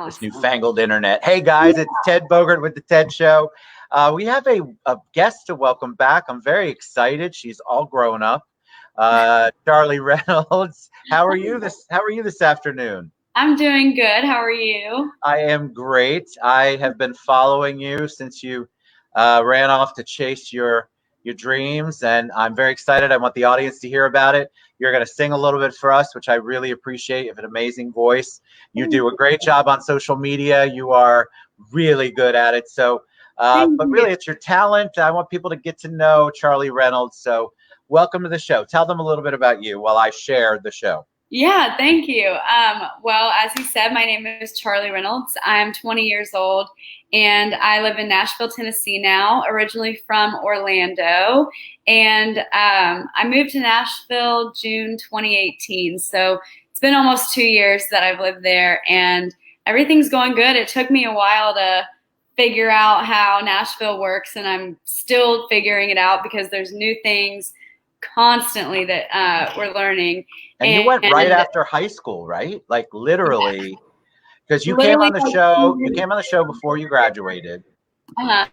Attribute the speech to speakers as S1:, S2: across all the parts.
S1: this
S2: Awesome.
S1: newfangled internet. Hey guys, it's Ted Bogert with the Ted Show. We have a guest to welcome back. I'm very excited. She's all grown up. Charly Reynolds. How are you this afternoon?
S2: I'm doing good. How are you?
S1: I am great. I have been following you since you ran off to chase your dreams, and I'm very excited. I want the audience to hear about it. You're going to sing a little bit for us, which I really appreciate. You have an amazing voice. You
S2: Thank
S1: do a great job on social media. You are really good at it. So,
S2: thank
S1: but
S2: you.
S1: really, it's your talent. I want people to get to know Charly Reynolds. So, welcome to the show. Tell them a little bit about you while I share the show.
S2: Yeah, thank you. Well, as you said, my name is Charly Reynolds. I'm 20 years old and I live in Nashville, Tennessee now, originally from Orlando. And I moved to Nashville June 2018. So it's been almost 2 years that I've lived there and everything's going good. It took me a while to figure out how Nashville works and I'm still figuring it out because there's new things constantly that we're learning.
S1: And you went right after high school, right? Like literally, because you came
S2: Literally,
S1: on the show. You came on the show before you graduated,
S2: uh,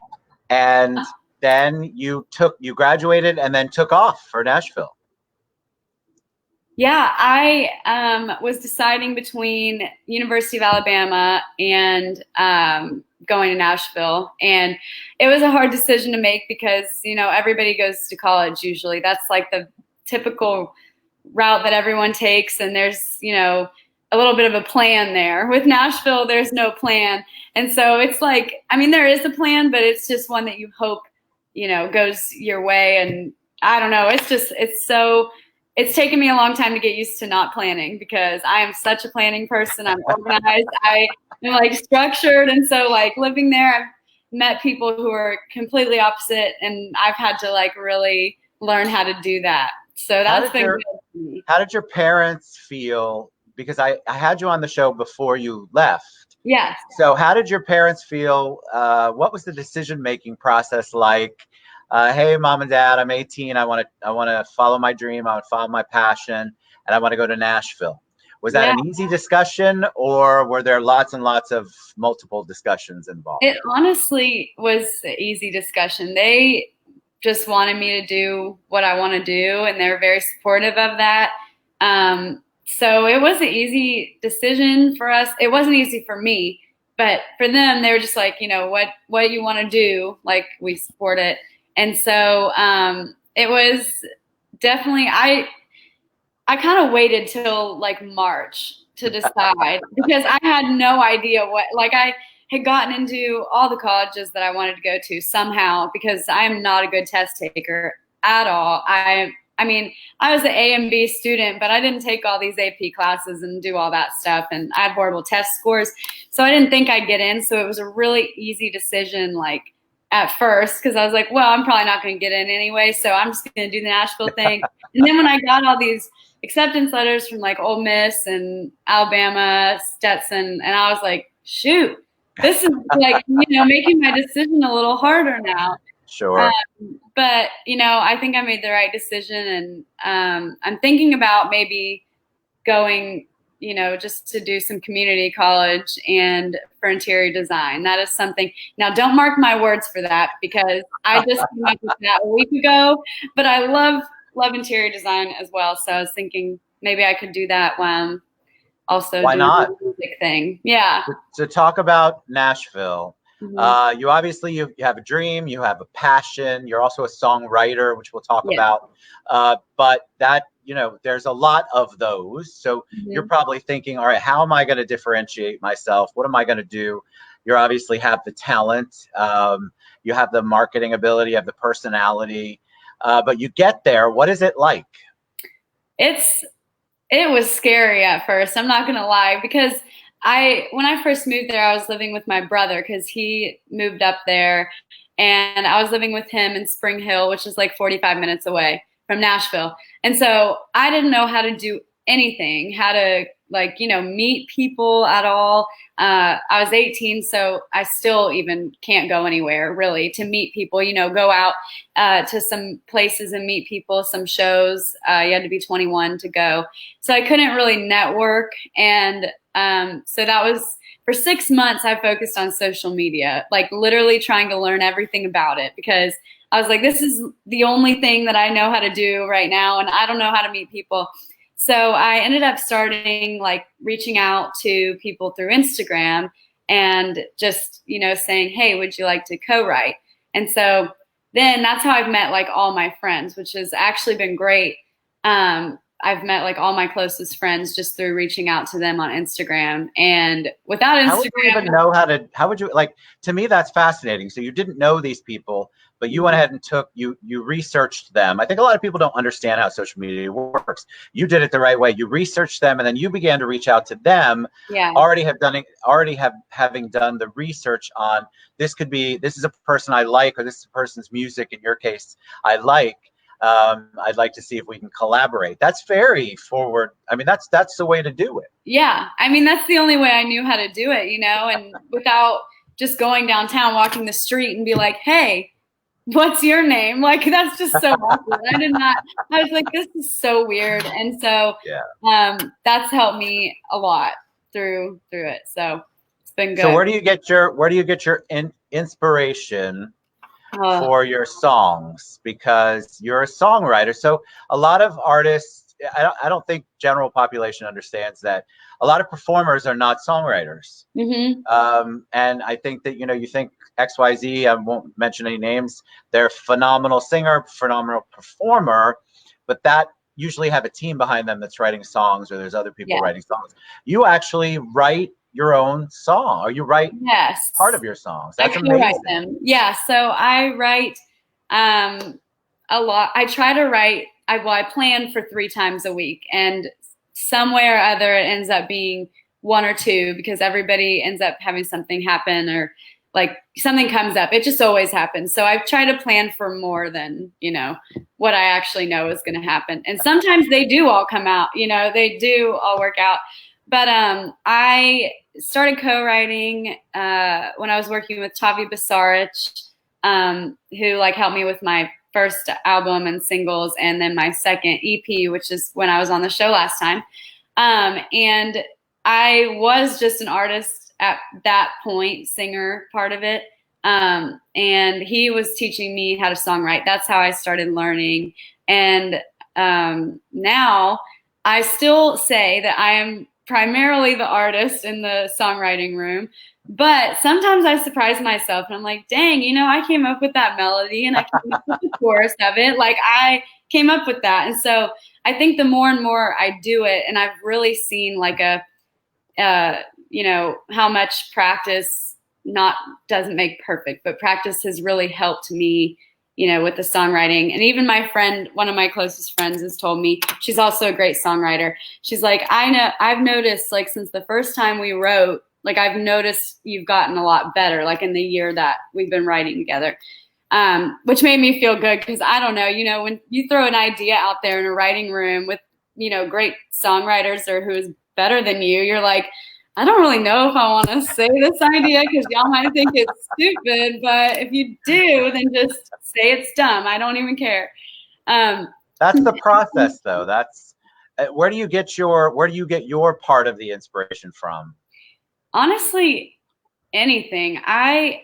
S1: and then you graduated and then took off for Nashville.
S2: yeah, I was deciding between University of Alabama and going to Nashville, and it was a hard decision to make because everybody goes to college usually. That's like the typical route that everyone takes, and there's a little bit of a plan there. With Nashville, there's no plan, and so it's like, I mean, there is a plan, but it's just one that you hope goes your way. And I don't know, it's taken me a long time to get used to not planning because I am such a planning person. I'm organized. I am like structured. And so like living there, I've met people who are completely opposite and I've had to like really learn how to do that. So that's been good for me.
S1: How did your parents feel? Because I had you on the show before you left.
S2: Yes.
S1: So how did your parents feel? What was the decision-making process like? Hey, mom and dad, I'm 18. I want to follow my dream. I want to follow my passion, and I want to go to Nashville. Was that an easy discussion, or were there lots and lots of multiple discussions involved?
S2: It honestly was an easy discussion. They just wanted me to do what I want to do, and they're very supportive of that. So it was an easy decision for us. It wasn't easy for me, but for them, they were just like, what you want to do, like we support it. And so it was definitely, I kind of waited till like March to decide because I had no idea I had gotten into all the colleges that I wanted to go to somehow because I'm not a good test taker at all. I mean, I was an A and B student, but I didn't take all these AP classes and do all that stuff. And I had horrible test scores. So I didn't think I'd get in. So it was a really easy decision, like at first, because I was like, well, I'm probably not going to get in anyway. So I'm just going to do the Nashville thing. And then when I got all these acceptance letters from like Ole Miss and Alabama, Stetson, and I was like, shoot, this is like, making my decision a little harder now.
S1: Sure.
S2: But, I think I made the right decision and I'm thinking about maybe going, just to do some community college and for interior design. That is something. Now, don't mark my words for that because I just came up with that a week ago, but I love interior design as well. So I was thinking maybe I could do that when also
S1: Why
S2: doing
S1: not?
S2: the music thing. Yeah.
S1: To talk about Nashville,
S2: Mm-hmm.
S1: you obviously you have a dream, you have a passion. You're also a songwriter, which we'll talk about. But that there's a lot of those. So you're probably thinking, all right, how am I going to differentiate myself? What am I going to do? You obviously have the talent, you have the marketing ability, you have the personality, but you get there. What is it like?
S2: It was scary at first. I'm not going to lie because when I first moved there, I was living with my brother because he moved up there and I was living with him in Spring Hill, which is like 45 minutes away from Nashville. And so I didn't know how to do anything, how to meet people at all. I was 18, so I still even can't go anywhere really to meet people, go out to some places and meet people, some shows. You had to be 21 to go. So I couldn't really network. And so that was for 6 months, I focused on social media, like literally trying to learn everything about it, because I was like, this is the only thing that I know how to do right now, and I don't know how to meet people. So I ended up starting like reaching out to people through Instagram and just, saying, hey, would you like to co-write? And so then that's how I've met like all my friends, which has actually been great. I've met like all my closest friends just through reaching out to them on Instagram. And without Instagram,
S1: how would you even know how would you, like, to me, that's fascinating. So you didn't know these people, but you went ahead and you researched them. I think a lot of people don't understand how social media works. You did it the right way. You researched them, and then you began to reach out to them.
S2: Yeah.
S1: Having done the research on, this is a person I like, or this is a person's music, in your case, I like. I'd like to see if we can collaborate. That's very forward. I mean, that's the way to do it.
S2: Yeah. I mean, that's the only way I knew how to do it, and without just going downtown, walking the street and be like, hey, what's your name? Like, that's just so awkward. I was like, this is so weird. And so, that's helped me a lot through it. So it's been good.
S1: So where do you get your inspiration for your songs? Because you're a songwriter. So a lot of artists, I don't think general population understands that a lot of performers are not songwriters.
S2: Mm-hmm.
S1: And I think that, you think XYZ, I won't mention any names, they're a phenomenal singer, phenomenal performer, but that usually have a team behind them that's writing songs, or there's other people writing songs. You actually write your own song, or you write part of your songs. That's amazing.
S2: Write them. Yeah, so I write a lot. I try to write, I plan for 3 times a week, and some way or other it ends up being 1 or 2, because everybody ends up having something happen, or like something comes up. It just always happens. So I try to plan for more than, what I actually know is going to happen. And sometimes they do all come out, they do all work out. But I started co-writing when I was working with Tavi Basarich, who like helped me with my first album and singles, and then my second EP, which is when I was on the show last time. And I was just an artist at that point, singer part of it. And he was teaching me how to songwrite. That's how I started learning. And now I still say that I am primarily the artist in the songwriting room, but sometimes I surprise myself and I'm like, dang, I came up with that melody and I came up with the chorus of it. Like, I came up with that. And so I think the more and more I do it, and I've really seen like how much practice doesn't make perfect, but practice has really helped me, with the songwriting. And even my friend, one of my closest friends, has told me, she's also a great songwriter. She's like, I've noticed, like, since the first time we wrote, like, I've noticed you've gotten a lot better, like in the year that we've been writing together. Which made me feel good, because I don't know, when you throw an idea out there in a writing room with, great songwriters or who's better than you, you're like, I don't really know if I want to say this idea, because y'all might think it's stupid, but if you do, then just say it's dumb. I don't even care.
S1: That's the process, though. That's where do you get your part of the inspiration from?
S2: Honestly, anything. My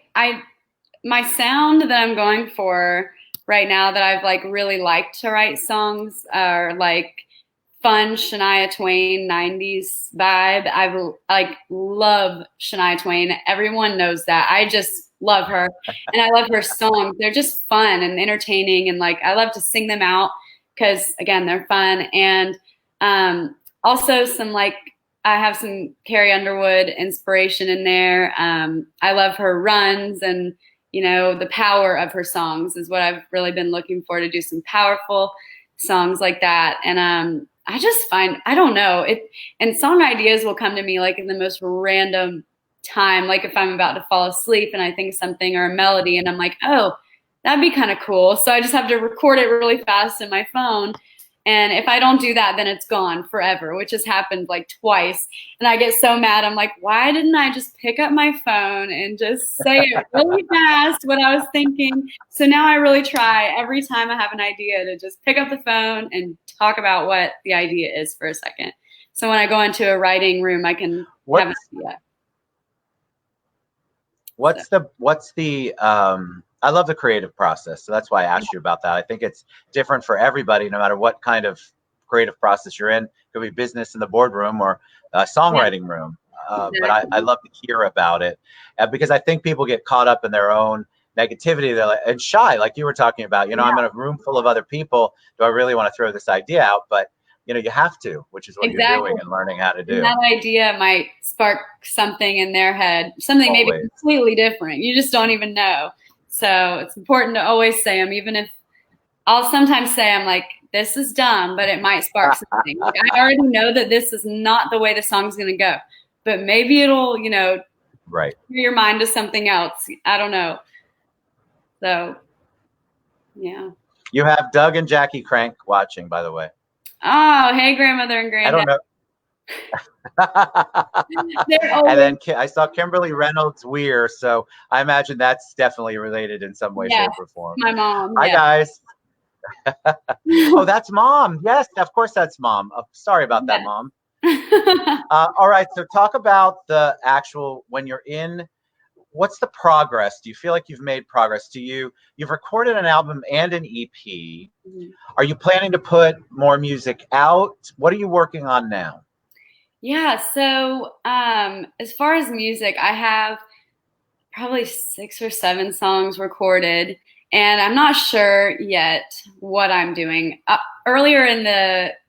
S2: sound that I'm going for right now, that I've like really liked to write songs, are like fun Shania Twain 90s vibe. I love Shania Twain. Everyone knows that. I just love her, and I love her songs. They're just fun and entertaining, and like I love to sing them out because, again, they're fun. And also some like, I have some Carrie Underwood inspiration in there. I love her runs, and the power of her songs is what I've really been looking for, to do some powerful songs like that. And I just find, I don't know, and song ideas will come to me like in the most random time, like if I'm about to fall asleep and I think something, or a melody, and I'm like, oh, that'd be kind of cool. So I just have to record it really fast in my phone. And if I don't do that, then it's gone forever, which has happened like twice. And I get so mad. I'm like, why didn't I just pick up my phone and just say it really fast what I was thinking? So now I really try every time I have an idea to just pick up the phone and talk about what the idea is for a second. So when I go into a writing room, I can have an idea.
S1: I love the creative process. So that's why I asked you about that. I think it's different for everybody, no matter what kind of creative process you're in. It could be business in the boardroom or
S2: Yeah,
S1: songwriting room. But I
S2: exactly.
S1: love to hear about it because I think people get caught up in their own negativity. They're like, and shy, like you were talking about. You know, I'm in
S2: Yeah,
S1: a room full of other people. Do I really want to throw this idea out? But you have to, which is what you're
S2: exactly.
S1: doing and learning how to
S2: And
S1: do.
S2: that idea might spark something in their head, something maybe
S1: Always.
S2: completely different. You just don't even know. So it's important to always say them, even if I'll sometimes say I'm like, this is dumb, but it might spark something. Like I already know that this is not the way the song's gonna go, but maybe it'll,
S1: Right.
S2: turn your mind to something else. I don't know. So yeah.
S1: You have Doug and Jackie Crank watching, by the way.
S2: Oh, hey, grandmother and
S1: I
S2: granddad.
S1: don't know.
S2: They're
S1: And
S2: always
S1: then I saw Kimberly Reynolds Weir, so I imagine that's definitely related in some way,
S2: yes,
S1: shape, or form.
S2: my mom.
S1: Hi,
S2: Yeah.
S1: guys. Oh, that's mom. Yes, of course, that's mom. Sorry about that,
S2: Yeah.
S1: mom. All right, so talk about the actual when you're in. What's the progress? Do you feel like you've made progress? You've recorded an album and an EP? Are you planning to put more music out? What are you working on now?
S2: Yeah, so as far as music, I have probably 6 or 7 songs recorded, and I'm not sure yet what I'm doing. Earlier in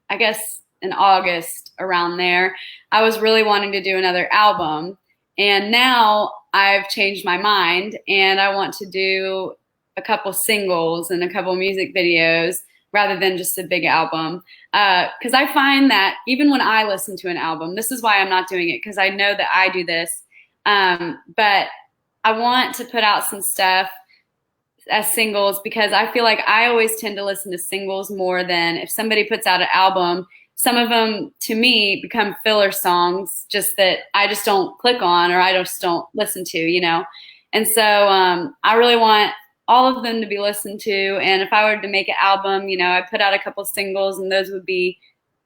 S2: I guess in August, around there, I was really wanting to do another album, and now I've changed my mind, and I want to do a couple singles and a couple music videos rather than just a big album. Because I find that even when I listen to an album, this is why I'm not doing it, because I know that I do this. But I want to put out some stuff as singles because I feel like I always tend to listen to singles more than if somebody puts out an album. Some of them to me become filler songs just that I just don't click on or I just don't listen to. And so I really want all of them to be listened to. And if I were to make an album, I'd put out a couple singles and those would be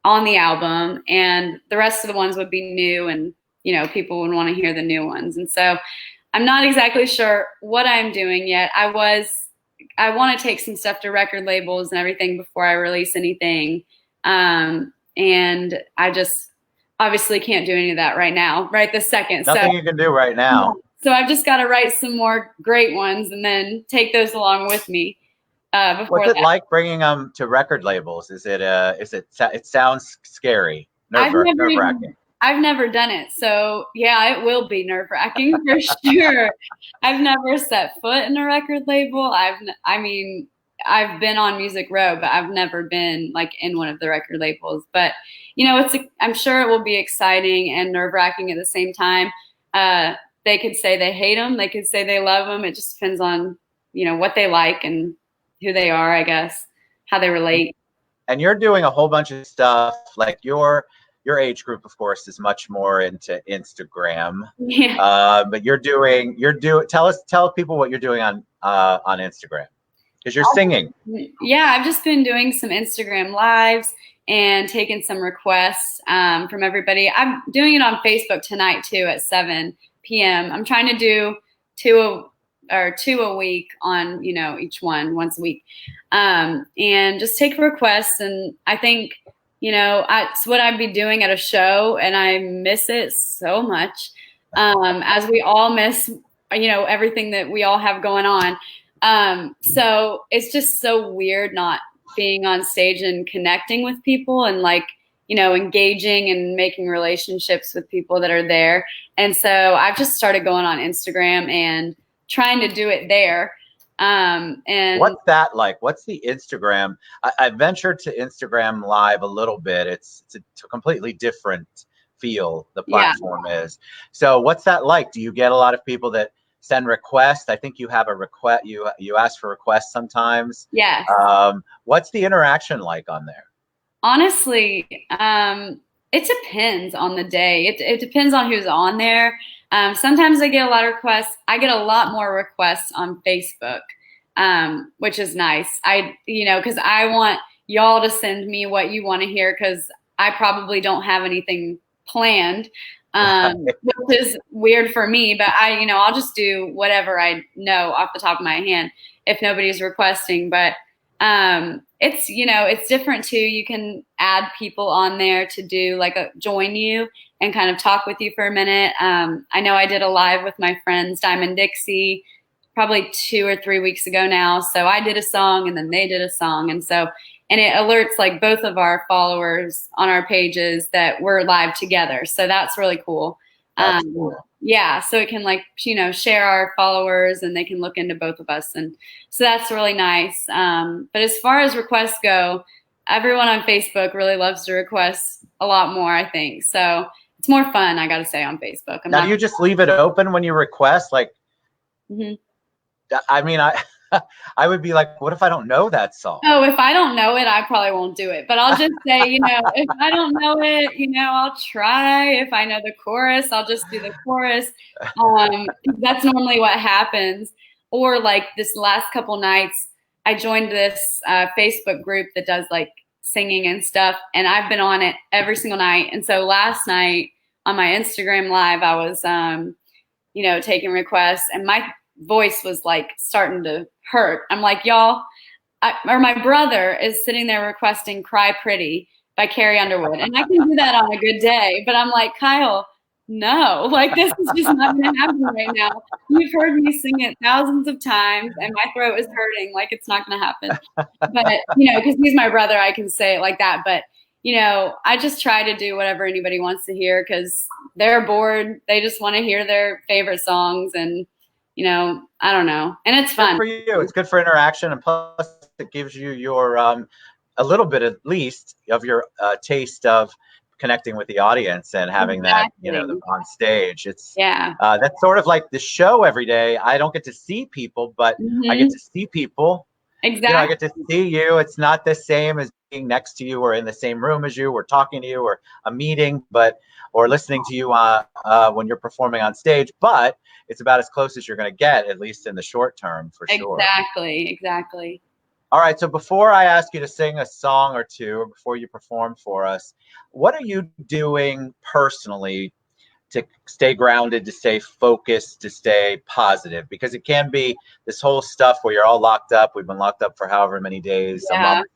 S2: on the album and the rest of the ones would be new and, people would want to hear the new ones. And so I'm not exactly sure what I'm doing yet. I want to take some stuff to record labels and everything before I release anything. And I just obviously can't do any of that right now, right this second.
S1: Nothing you can do right now.
S2: So I've just got to write some more great ones and then take those along with me before
S1: What's it
S2: that.
S1: like bringing them to record labels? It sounds scary, nerve-wracking.
S2: I've never done it. So yeah, it will be nerve-wracking for sure. I've never set foot in a record label. I've been on Music Row, but I've never been like in one of the record labels. But I'm sure it will be exciting and nerve-wracking at the same time. They could say they hate them. They could say they love them. It just depends on, what they like and who they are, I guess, how they relate.
S1: And you're doing a whole bunch of stuff. Like your age group, of course, is much more into Instagram.
S2: Yeah.
S1: But tell people what you're doing on Instagram because you're singing.
S2: Yeah, I've just been doing some Instagram lives and taking some requests from everybody. I'm doing it on Facebook tonight too at 7 p.m. I'm trying to do two a week on each one once a week, and just take requests. And I think it's what I'd be doing at a show, and I miss it so much, as we all miss everything that we all have going on. So it's just so weird not being on stage and connecting with people and engaging and making relationships with people that are there. And so I've just started going on Instagram and trying to do it there. And
S1: what's that like? What's the Instagram? I ventured to Instagram Live a little bit. It's a completely different feel. The platform is. So what's that like? Do you get a lot of people that send requests? I think you have a request. You ask for requests sometimes.
S2: Yeah.
S1: What's the interaction like on there?
S2: Honestly, it depends on the day. It depends on who's on there. Sometimes I get a lot of requests. I get a lot more requests on Facebook, which is nice. Because I want y'all to send me what you want to hear because I probably don't have anything planned. which is weird for me, but I'll just do whatever I know off the top of my hand if nobody's requesting. But it's different too. You can add people on there to do like join you and kind of talk with you for a minute. I know I did a live with my friends Diamond Dixie probably 2 or 3 weeks ago now. So I did a song and then they did a song. And it alerts like both of our followers on our pages that we're live together. So that's really cool.
S1: That's cool.
S2: Yeah. So it can share our followers and they can look into both of us. And so that's really nice. But as far as requests go, everyone on Facebook really loves to request a lot more, I think. So it's more fun, I got to say, on Facebook.
S1: Now, do you just leave it open when you request? Like, I mean, I would be like, what if I don't know that song?
S2: Oh, if I don't know it, I probably won't do it. But I'll just say, if I don't know it, I'll try. If I know the chorus, I'll just do the chorus. That's normally what happens. Or like this last couple nights, I joined this Facebook group that does like singing and stuff. And I've been on it every single night. And so last night on my Instagram live, I was, taking requests and my voice was like starting to hurt. I'm like, y'all, my brother is sitting there requesting Cry Pretty by Carrie Underwood. And I can do that on a good day. But I'm like, Kyle, no, like this is just not going to happen right now. You've heard me sing it thousands of times and my throat is hurting. Like it's not going to happen. But, because he's my brother, I can say it like that. But, I just try to do whatever anybody wants to hear because they're bored. They just want to hear their favorite songs and, I don't know. And it's fun.
S1: Good for you. It's good for interaction. And plus it gives you your, a little bit at least of your taste of connecting with the audience and having that, them on stage. It's that's sort of like the show every day. I don't get to see people, but I get to see people.
S2: Exactly.
S1: I get to see you. It's not the same as being next to you or in the same room as you or talking to you or a meeting, or listening to you when you're performing on stage, but it's about as close as you're going to get, at least in the short term, for sure.
S2: Exactly.
S1: All right. So before I ask you to sing a song or two, or before you perform for us, what are you doing personally to stay grounded, to stay focused, to stay positive? Because it can be this whole stuff where you're all locked up. We've been locked up for however many days, a month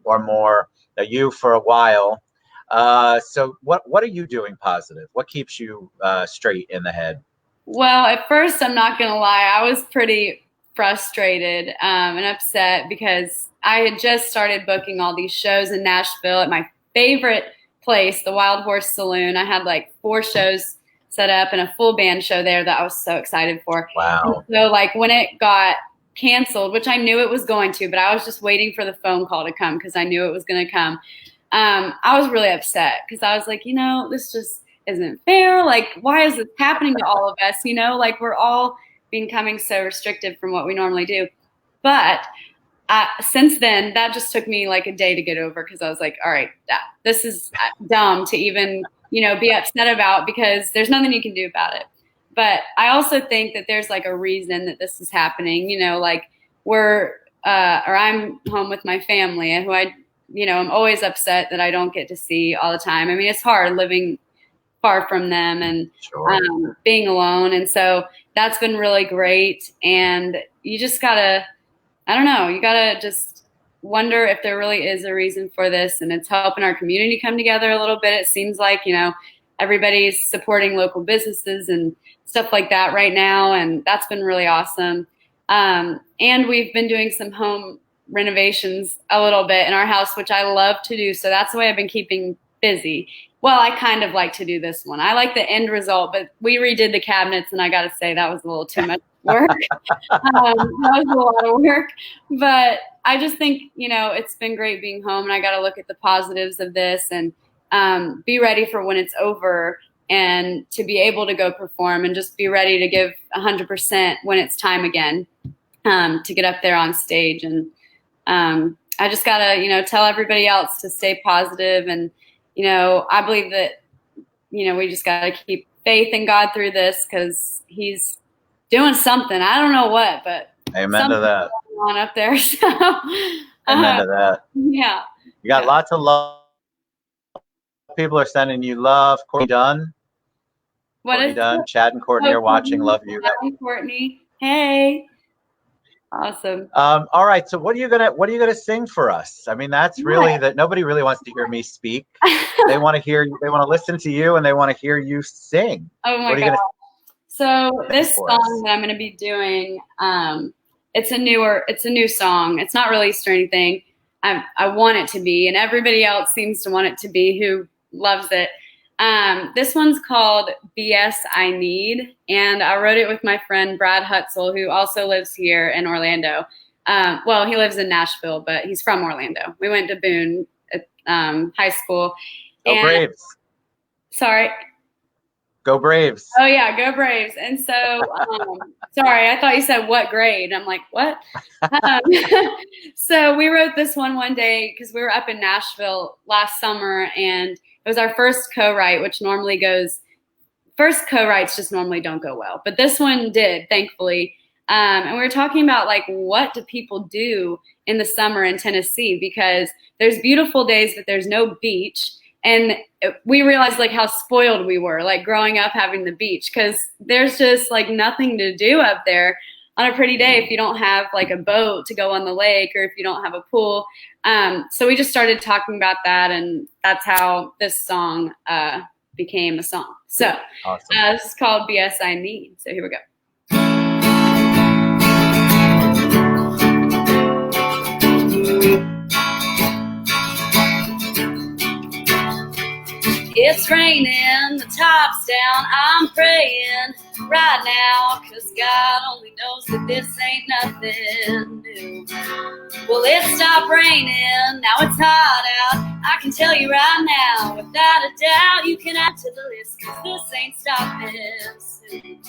S1: or more, you for a while. So what are you doing positive? What keeps you straight in the head?
S2: Well, at first, I'm not going to lie, I was pretty frustrated and upset because I had just started booking all these shows in Nashville at my favorite place, the Wild Horse Saloon. I had like 4 shows set up and a full band show there that I was so excited for.
S1: Wow.
S2: And so like when it got canceled, which I knew it was going to, but I was just waiting for the phone call to come because I knew it was going to come. I was really upset because I was like, this just isn't fair. Like, why is this happening to all of us? Like we're all becoming so restricted from what we normally do. But since then, that just took me like a day to get over because I was like, all right, this is dumb to even, be upset about because there's nothing you can do about it. But I also think that there's like a reason that this is happening, like I'm home with my family who I'm always upset that I don't get to see all the time. I mean, it's hard living far from them and being alone. And so that's been really great. And you just gotta, you gotta just wonder if there really is a reason for this. And it's helping our community come together a little bit. It seems like, everybody's supporting local businesses and stuff like that right now. And that's been really awesome. And we've been doing some home renovations a little bit in our house, which I love to do. So that's the way I've been keeping busy. Well, I kind of like to do this one. I like the end result, but we redid the cabinets and I got to say that was a little too much work. That was a lot of work, but I just think, it's been great being home and I got to look at the positives of this and be ready for when it's over and to be able to go perform and just be ready to give 100% when it's time again to get up there on stage. And I just got to, tell everybody else to stay positive. And, I believe that, we just got to keep faith in God through this because he's doing something. I don't know what, but
S1: amen to that.
S2: On up there. So,
S1: amen to that.
S2: Yeah.
S1: You got lots of love. People are sending you love. Corey Dunn.
S2: What
S1: Courtney
S2: is
S1: Dunn, Chad and Courtney are watching. Love you.
S2: Chad and Courtney. Hey. Awesome.
S1: All right. So what are you gonna sing for us? I mean, that's really that nobody really wants to hear me speak. They want to hear, they want to listen to you, and they want to hear you sing.
S2: Oh my God. So this song that I'm going to be doing, it's a new song. It's not released or anything. I want it to be, and everybody else seems to want it to be who loves it. This one's called BS I Need, and I wrote it with my friend Brad Hutzel, who also lives here in Orlando. Well, he lives in Nashville, but he's from Orlando. We went to Boone high school.
S1: Go Braves.
S2: Sorry.
S1: Go Braves.
S2: Oh, yeah, go Braves. And so, sorry, I thought you said what grade. I'm like, what? So we wrote this one day because we were up in Nashville last summer, and it was our first co-write, which normally goes – first co-writes just normally don't go well. But this one did, thankfully. And we were talking about, like, what do people do in the summer in Tennessee? Because there's beautiful days, but there's no beach. And we realized, like, how spoiled we were, like, growing up having the beach, because there's just, like, nothing to do up there on a pretty day if you don't have, like, a boat to go on the lake or if you don't have a pool. So we just started talking about that, and that's how this song became a song. So
S1: awesome.
S2: This is called BS I Need. So here we go. It's raining, the top's down, I'm praying right now, 'cause God only knows that this ain't nothing new. Well, it stopped raining, now it's hot out, I can tell you right now, without a doubt, you can add to the list, 'cause this ain't stopping soon.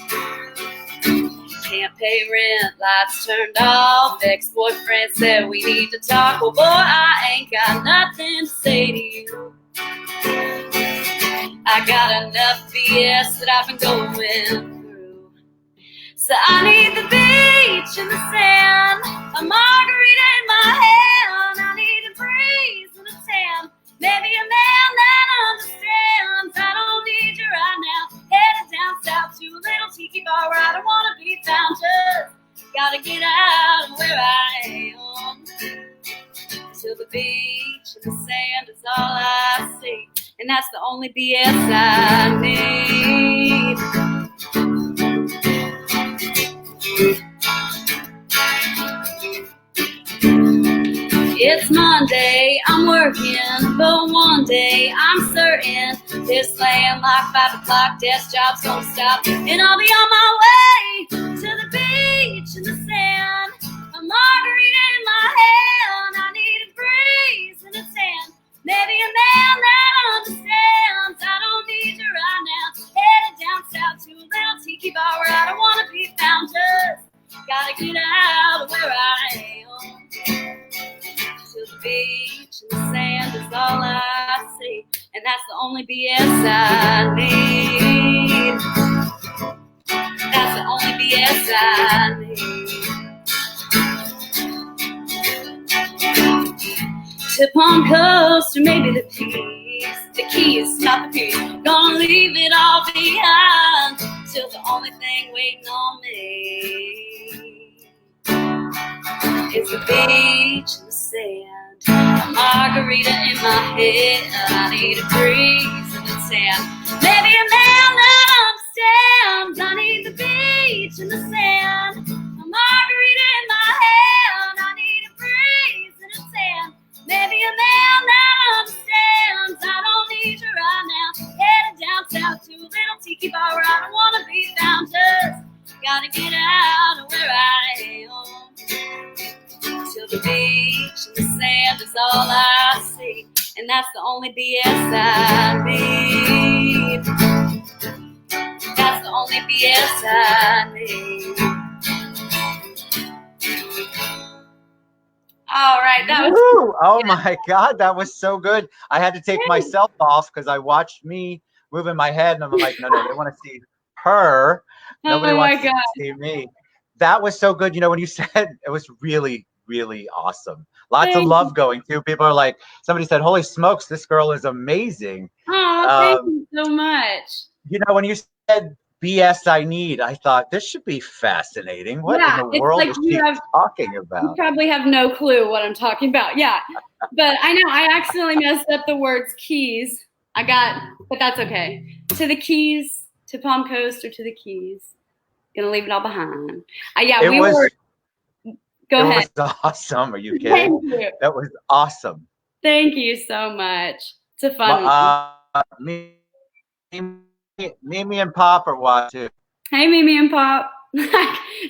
S2: Can't pay rent, lights turned off, ex-boyfriend said we need to talk, well boy, I ain't got nothing to say to you. I got enough BS that I've been going through. So I need the beach and the sand, a margarita in my hand. I need a breeze and a tan, maybe a man that understands. I don't need you right now, headed down south to a little tiki bar where I don't want to be found. Just gotta get out of where I am. Till the beach and the sand is all I see, and that's the only BS I need. It's Monday, I'm working, but one day I'm certain this laying like 5 o'clock desk job's gonna stop, and I'll be on my way to the beach and the sand, a margarita in my hand. I need a breeze and a tan, maybe a man that understands. I don't need you right now, headed down south to a little tiki bar where I don't want to be found. Just gotta get out of where I am. Till the beach and the sand is all I see, and that's the only BS I need. That's the only BS I need. Tip on coast or maybe the peace. The keys, not the peace. Gonna leave it all behind till the only thing waiting on me is the beach and the sand, a margarita in my head. I need a breeze and a tan, maybe a man that understands. I need the beach and the sand, a margarita in my hand. I need a breeze and a tan, maybe a man that understands. I don't need you right now, headed down south to a little tiki bar where I don't want to be found. Just gotta get out of where I am. Till the beach and the sand is all I see, and that's the only BS I need. That's the only BS I need. All right, that was.
S1: Woo! Oh my God, that was so good. I had to take myself off because I watched me moving my head, and I'm like, no, they want to see her. Nobody wants to see me. That was so good. You know, when you said it was really, really awesome. Lots of love going too. People are like, somebody said, holy smokes, this girl is amazing.
S2: Oh, thank you so much.
S1: You know, when you BS I Need, I thought this should be fascinating. What in the world is she talking about?
S2: You probably have no clue what I'm talking about. Yeah. But I know I accidentally messed up the words keys. But that's okay. To the Keys, to Palm Coast, or to the Keys. Gonna leave it all behind. Go ahead.
S1: It was awesome. Are you kidding?
S2: Thank you.
S1: That was awesome.
S2: Thank you so much. It's a fun one.
S1: Mimi and Pop are watching.
S2: Hey, Mimi and Pop.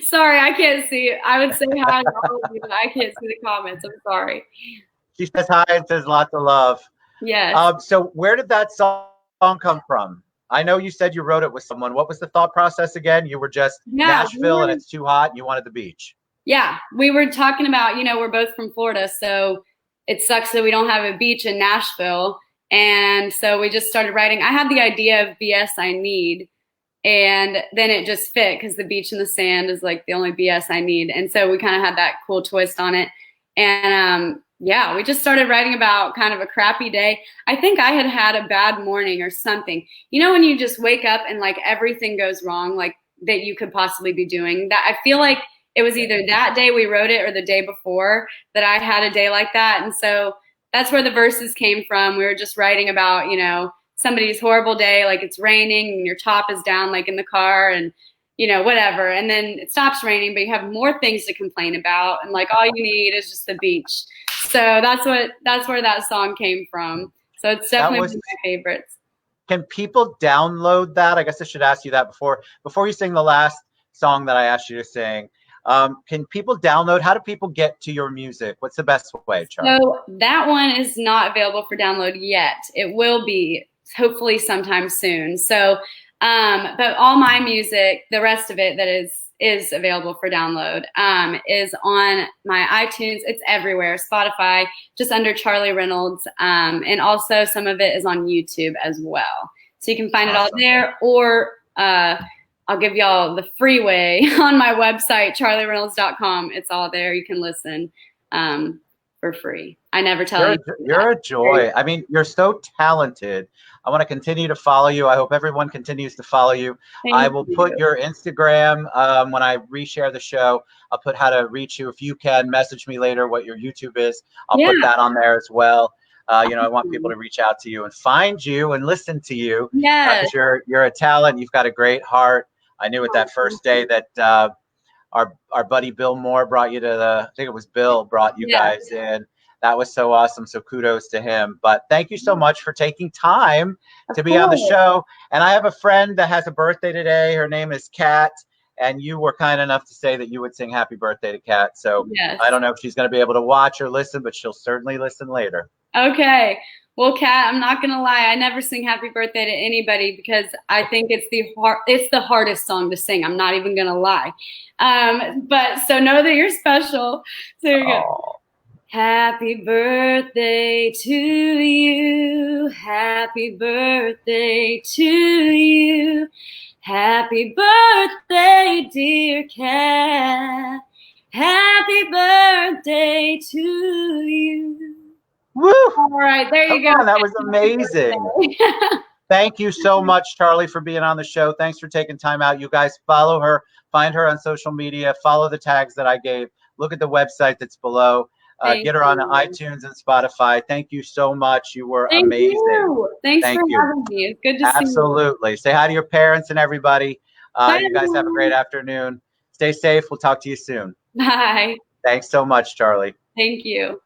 S2: Sorry, I can't see it. I would say hi to all of you, but I can't see the comments. I'm sorry.
S1: She says hi and says lots of love.
S2: Yes.
S1: So where did that song come from? I know you said you wrote it with someone. What was the thought process again? You were just Nashville and it's too hot and you wanted the beach.
S2: Yeah, we were talking about, we're both from Florida, so it sucks that we don't have a beach in Nashville. And so we just started writing. I had the idea of BS I Need, and then it just fit because the beach and the sand is like the only BS I need. And so we kind of had that cool twist on it. And we just started writing about kind of a crappy day. I think I had a bad morning or something. When you just wake up and like everything goes wrong, like that you could possibly be doing that. I feel like it was either that day we wrote it or the day before that I had a day like that. And so that's where the verses came from. We were just writing about, somebody's horrible day, like it's raining and your top is down like in the car and, whatever. And then it stops raining, but you have more things to complain about. And like all you need is just the beach. So that's where that song came from. So it's definitely one of my favorites.
S1: Can people download that? I guess I should ask you that before you sing the last song that I asked you to sing. Can people download? How do people get to your music? What's the best way, Charly?
S2: So that one is not available for download yet. It will be hopefully sometime soon. So, but all my music, the rest of it that is available for download, is on my iTunes. It's everywhere. Spotify, just under Charly Reynolds. And also some of it is on YouTube as well. So you can find it all there, or, I'll give y'all the freeway on my website, charlyreynolds.com. It's all there. You can listen for free. I never tell you.
S1: You're a joy. I mean, you're so talented. I want to continue to follow you. I hope everyone continues to follow you. I will put your Instagram when I reshare the show. I'll put how to reach you. If you can message me later what your YouTube is, I'll put that on there as well. I want people to reach out to you and find you and listen to you.
S2: Yeah,
S1: you're a talent. You've got a great heart. I knew it that first day that our buddy Bill Moore brought you to I think it was Bill brought you guys in. That was so awesome. So kudos to him. But thank you so much for taking time to be on the show. And I have a friend that has a birthday today. Her name is Kat. And you were kind enough to say that you would sing happy birthday to Kat. So I don't know if she's going to be able to watch or listen, but she'll certainly listen later. Okay.
S2: Well, Kat, I'm not gonna lie. I never sing "Happy Birthday" to anybody because I think it's the hardest song to sing. I'm not even gonna lie. But so know that you're special. So here we go. Happy birthday to you. Happy birthday to you. Happy birthday, dear Kat. Happy birthday to you.
S1: Woo!
S2: All right, there you go.
S1: That was amazing. Thank you so much, Charly, for being on the show. Thanks for taking time out. You guys follow her, find her on social media, follow the tags that I gave. Look at the website that's below. Get her on iTunes and Spotify. Thank you so much. You were amazing.
S2: Thanks for having me. It's good to see you.
S1: Absolutely. Say hi to your parents and everybody. You guys have a great afternoon. Stay safe. We'll talk to you soon.
S2: Bye.
S1: Thanks so much, Charly.
S2: Thank you.